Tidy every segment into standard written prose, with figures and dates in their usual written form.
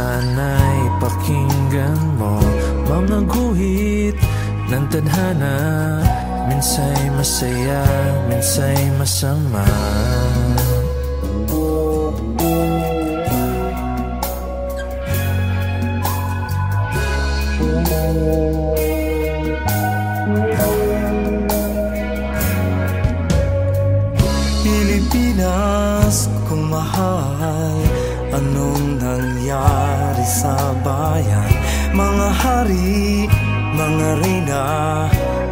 sana'y pakinggan mo. Mga guhit ng tadhana, minsa'y masaya, minsa'y masama. Pilipinas kong mahal, anong nangyari sa bayan? Mga hari, mga reyna,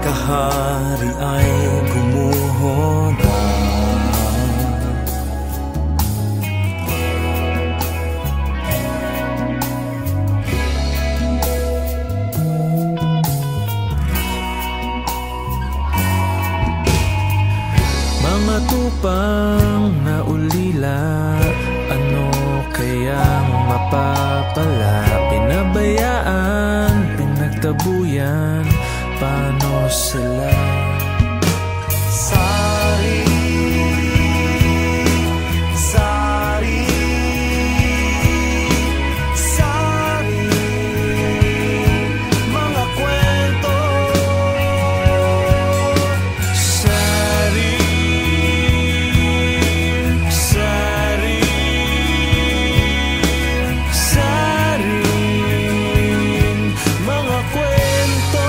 kahari ay gumuho na. Mga tupang na ulila, ano kayang mapapala? Pinabayaan, pinagtabuyan, paano sila? Sari, sari, sari, mga kwento. Sari, sari, sari, mga kwento.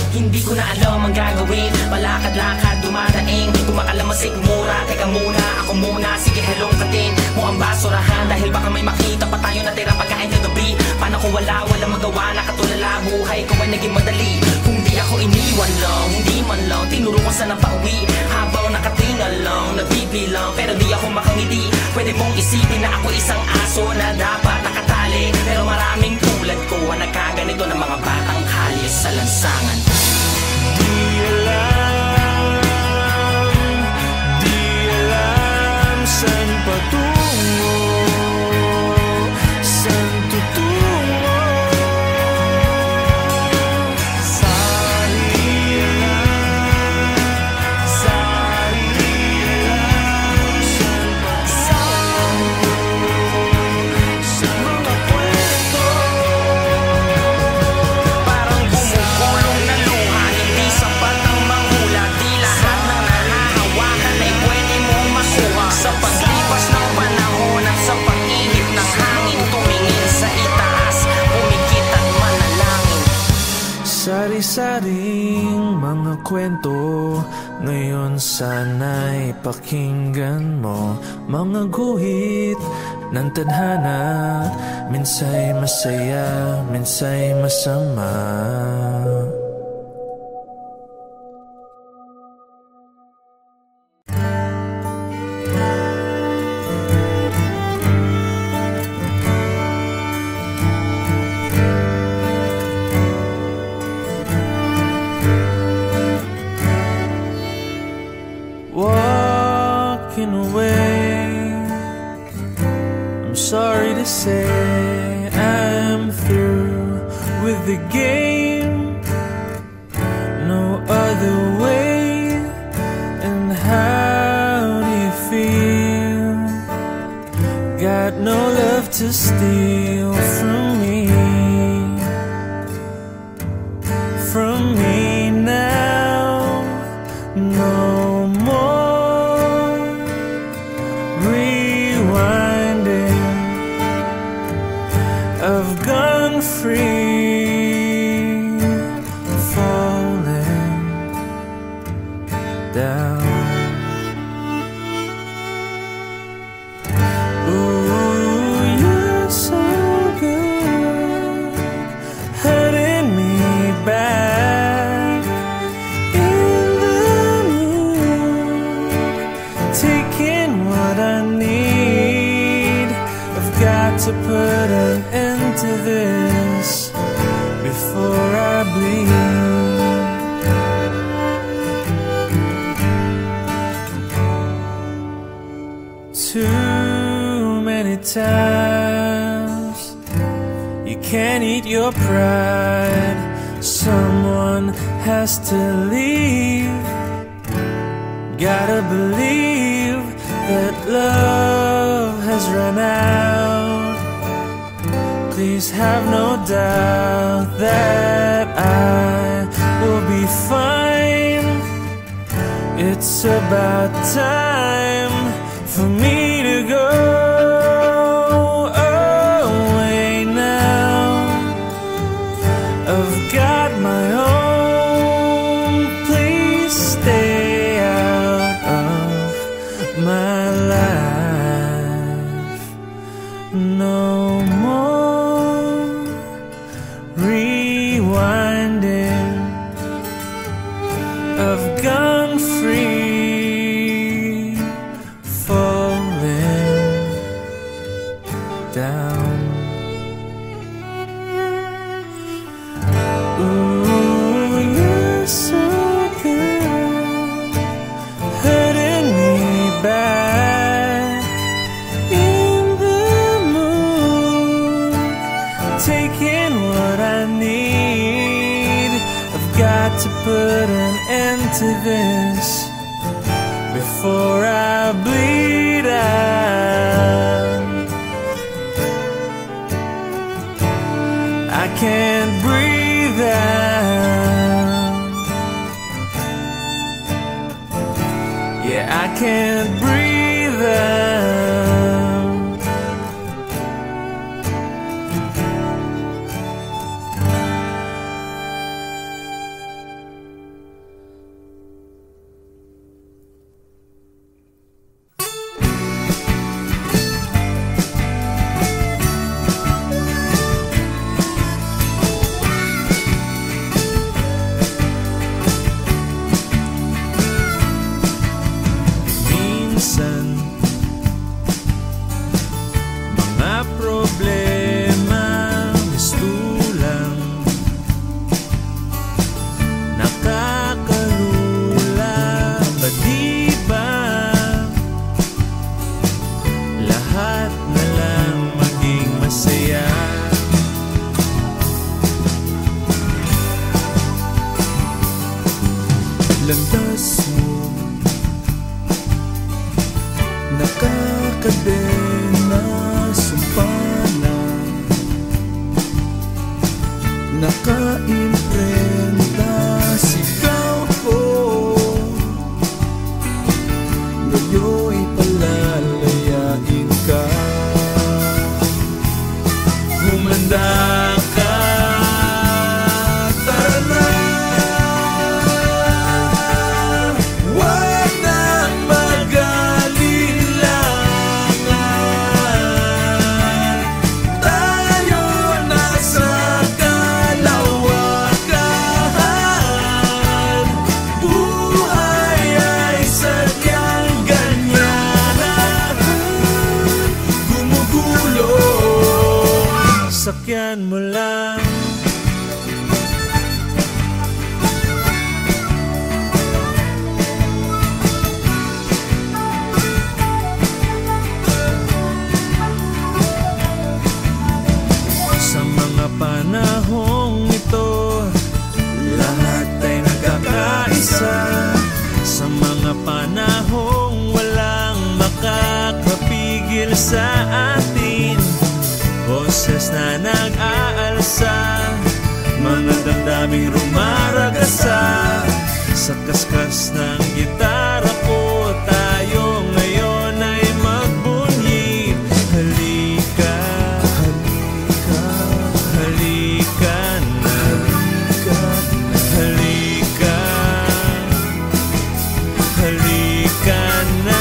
Hindi ko na alam ang gagawin, palakad-lakad, dumadaing, kumakalamasik mura. Teka muna, ako muna, sige hello katin mo ang basurahan, dahil baka may makita pa tayo na tira pagkain kagabi. Paano kung wala magawa, nakatulala, buhay ko ay naging madali. Kung di ako iniwan lang, hindi man lang tinuro ko saan ang pauwi. Habang nakatingal lang, nagbibilang, pero di ako makangiti. Pwede mong isipin na ako isang aso na dapat nakatali, pero maraming tulad ko ang nagkaganito ng mga batang kalye sa lansangan. Di alam saan patungo, saan tutungo. Sari, sari, Sa mga kwento, Parang bumukulong na luha, hindi sapat ang manghula. Di lahat ng nahahawakan ay pwede mong makuha. Sa paglipas ng panahon at sa pag-ihip ng hangin, tumingin sa itaas, pumikit at manalangin. sari-saring mga kwento, ngayon sana'y pakinggan mo. Mga guhit ng tadhana, minsa'y masaya, minsa'y masama. Walking away, I'm sorry to say I'm through with the game. No other way. And how do you feel? Got no love to steal from me. From me now. No more rewinding. I've gone free, falling down. Ooh, you're so good, hurting me back in the mood, taking what I need. I've got to put an end to this before I bleed. Too many times you can't eat your pride. Someone has to leave. Gotta believe that love has run out. Please have no doubt that I will be fine. It's about time for me to go away now. I've got my own. Please stay out of my life. No more rewinding. I've gone free, falling down. Ooh, you're so good, hurting me back in the mood, taking what I need. I've got to put an end to this before I bleed out. I can't breathe out. Yeah, I can't breathe out. Minsan, mga problema mistulang nakakalula. Ba di ba lahat na lang maging masaya? Landas mo nakakadena, sumpana, nakaimprenta, sigaw ko ngayo'y palalayain ka. Humanda ka, tara na. Wag nang mag-alinlangan, tayo na sa kalawakan. Buhay ay sadyang ganyan, gumugulo. Sakyan mo lang. Sa mga panahong ito, lahat ay nagkakaisa. Sa mga panahong walang makakapigil sa atin, boses na nag-aalsa, mga damdaming rumaragasa. Sa kaskas ng gitara ko, tayo ngayon ay magbunyi. Halika, halika, halika na, halika, halika na.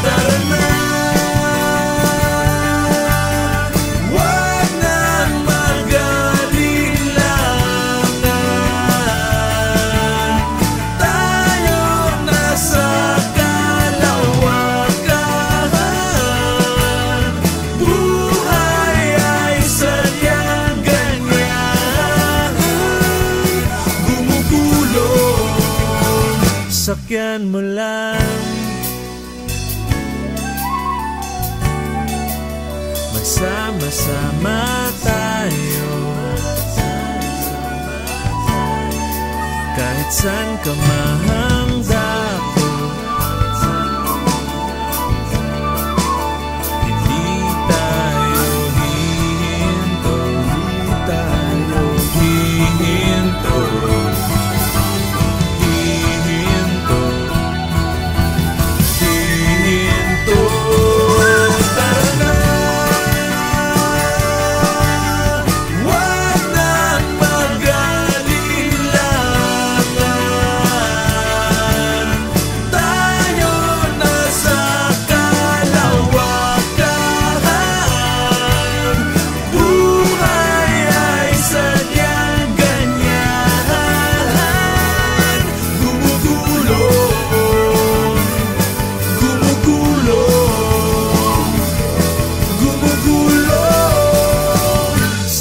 Tara na. Wag nang mag-alinlangan, tayo na sa kalawakan. Buhay ay sadyang ganyan, gumugulong. Sakyan mo lang. Magsama-sama tayo, kahit saan ka mahangda ko. Hindi tayo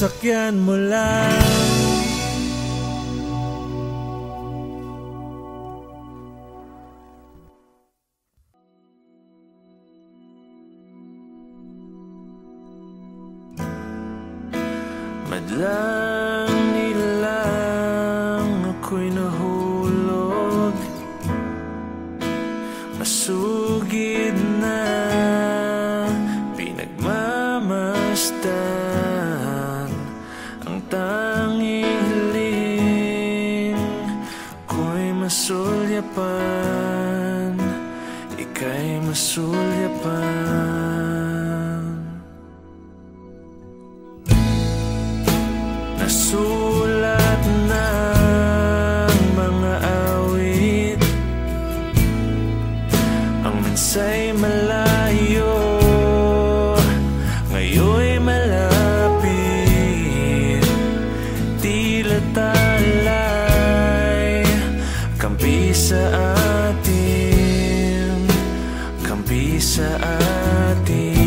sakyan mo lang. Madlang nilang ako'y nahulog, masugid na pinagmamasdan. Ang tanging hiling ko'y masulyapan, ika'y masulyapan. Nasulat ng mga awit, ang mensa'y malayo, ngayon'y malapit. Tila talay, kampi sa atin, kampi sa atin.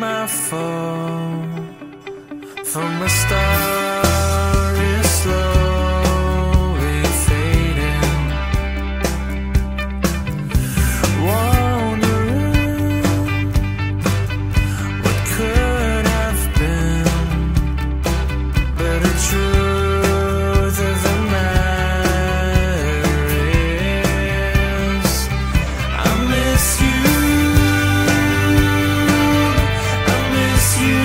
my fault. From a star is slowly fading, wondering what could have been. But the truth of the matter is, I miss you. I miss you.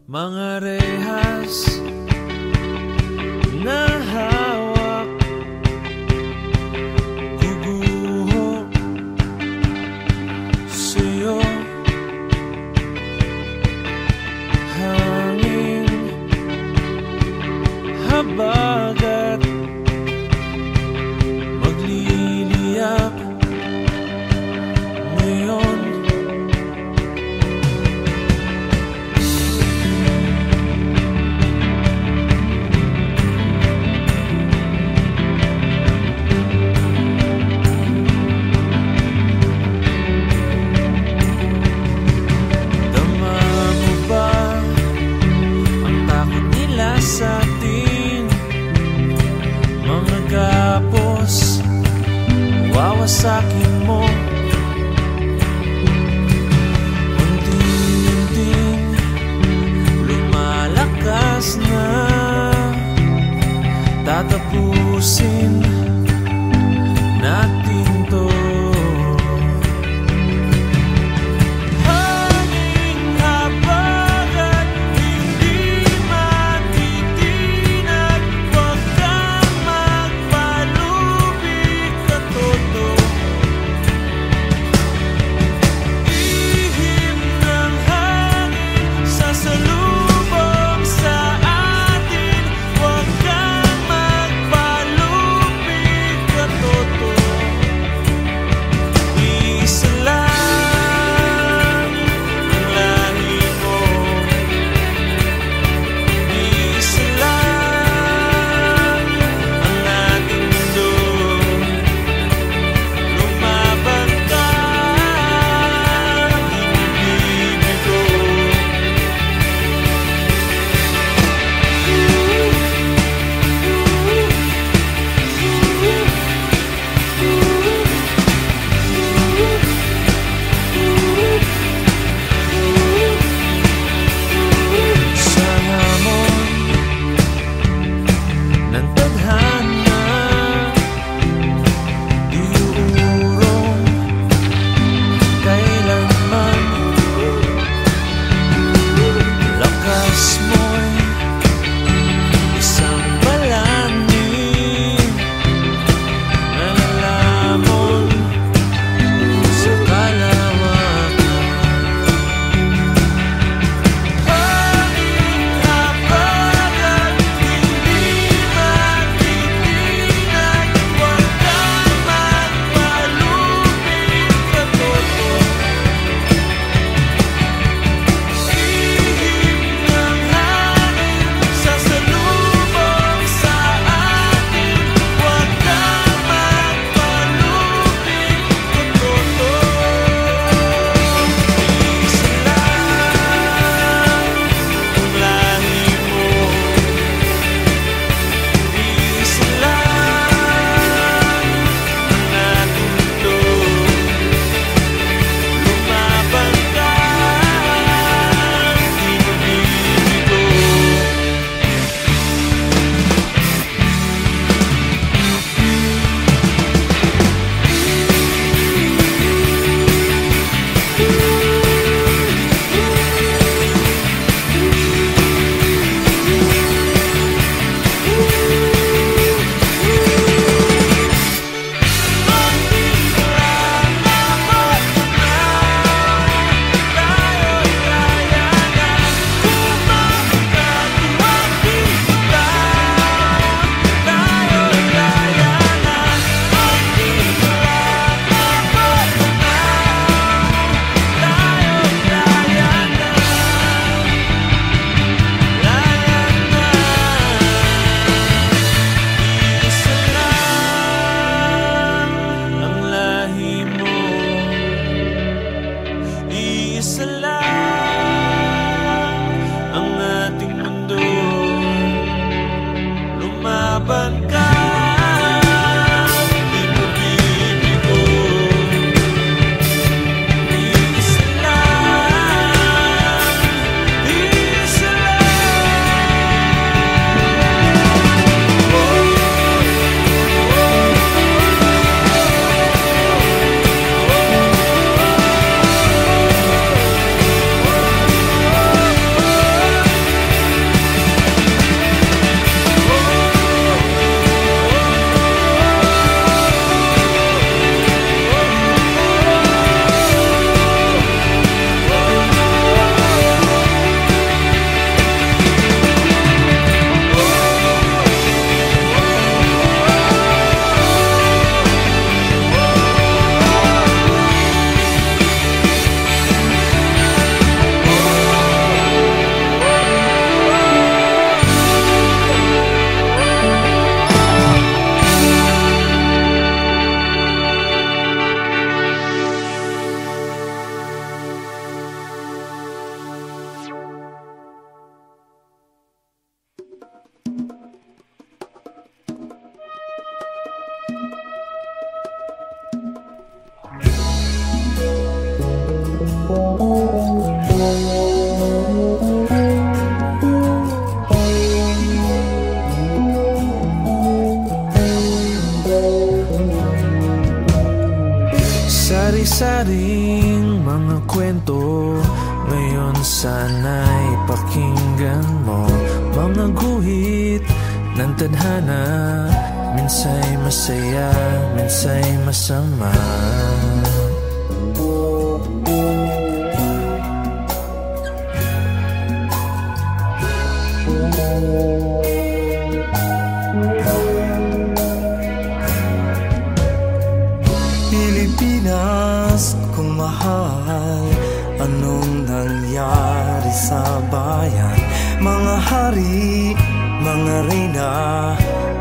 mga rehas na hawak, guguho sa'yo. Hangin, habagat, magliliyap ngayon. Dama mo ba ang takot nila sa atin? Mga gapos, wawasakin mo. Unti-unting lumalakas na, tatapusin natin to. Hanging habagat, hindi matitinag, huwag kang magpalubig ka todo. Ihip ng hangin sasalubong sa atin, huwag kang magpalubig Sari-saring mga kwento, ngayon sana'y pakinggan mo. Mga guhit ng tadhana, minsa'y masaya, minsa'y masama. Pilipinas kung mahal, anong nangyari sa bayan? Mga hari, mga reyna,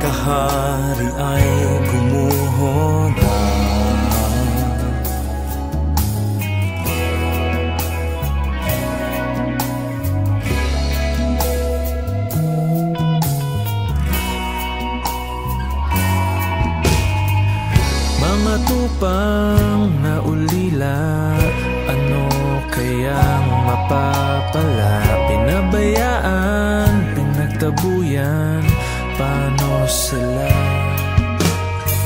kahari ay gumuho na. Mga tupang na ulila, ano kayang mapapala? Pinabayaan, pinagtabuyan, paano sila?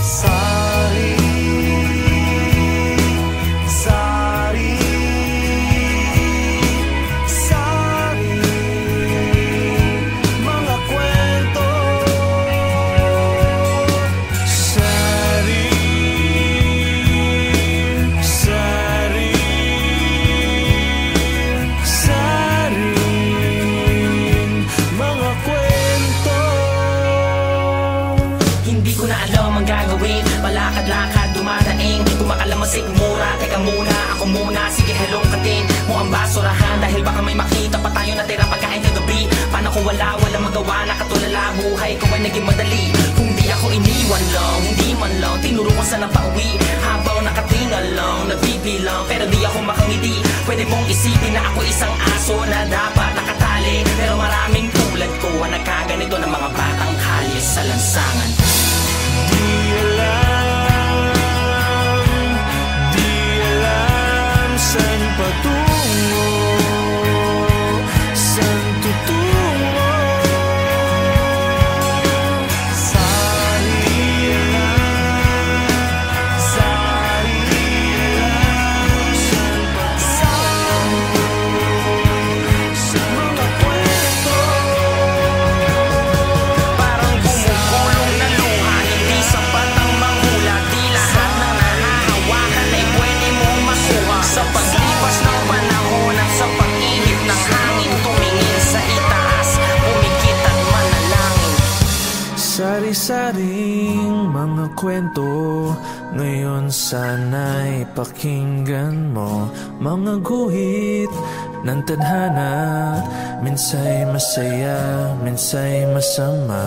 Sari, sari, sari, mga kwento. Sari, sari, sari, mga kwento. Hindi ko na alam ang gagawin, palakad-lakad, dumadaing, kumakalamasik mura. Teka muna, ako muna, sige hello katin mo ang basurahan, dahil baka may makita pa tayo na tira pagkain kagabi. Paano kung wala magawa, nakatulala buhay ko ay naging madali. Kung di ako iniwan lang, hindi man lang tinuro ko saan ang pauwi. Habang nakatingal lang, nagbibilang, pero di ako makangiti. Pwede mong isipin na ako isang aso na dapat nakatali, pero maraming tulad ko ang nagkaganito ng mga batang kalye sa lansangan. Di alam saan patungo, saan tutungo. Sari, sari, mga kwento. Parang bumugulong na luha, hindi sapat ang manghula. Di lahat ng nahahawakan ay pwede mong makuha. Sa paglipas ng panahon at sa pag-ihip ng hangin, tumingin sa itaas, pumikit at manalangin. Sari-saring mga kwento, ngayon sana'y pakinggan mo. Mga guhit ng tadhana, minsa'y masaya, minsa'y masama.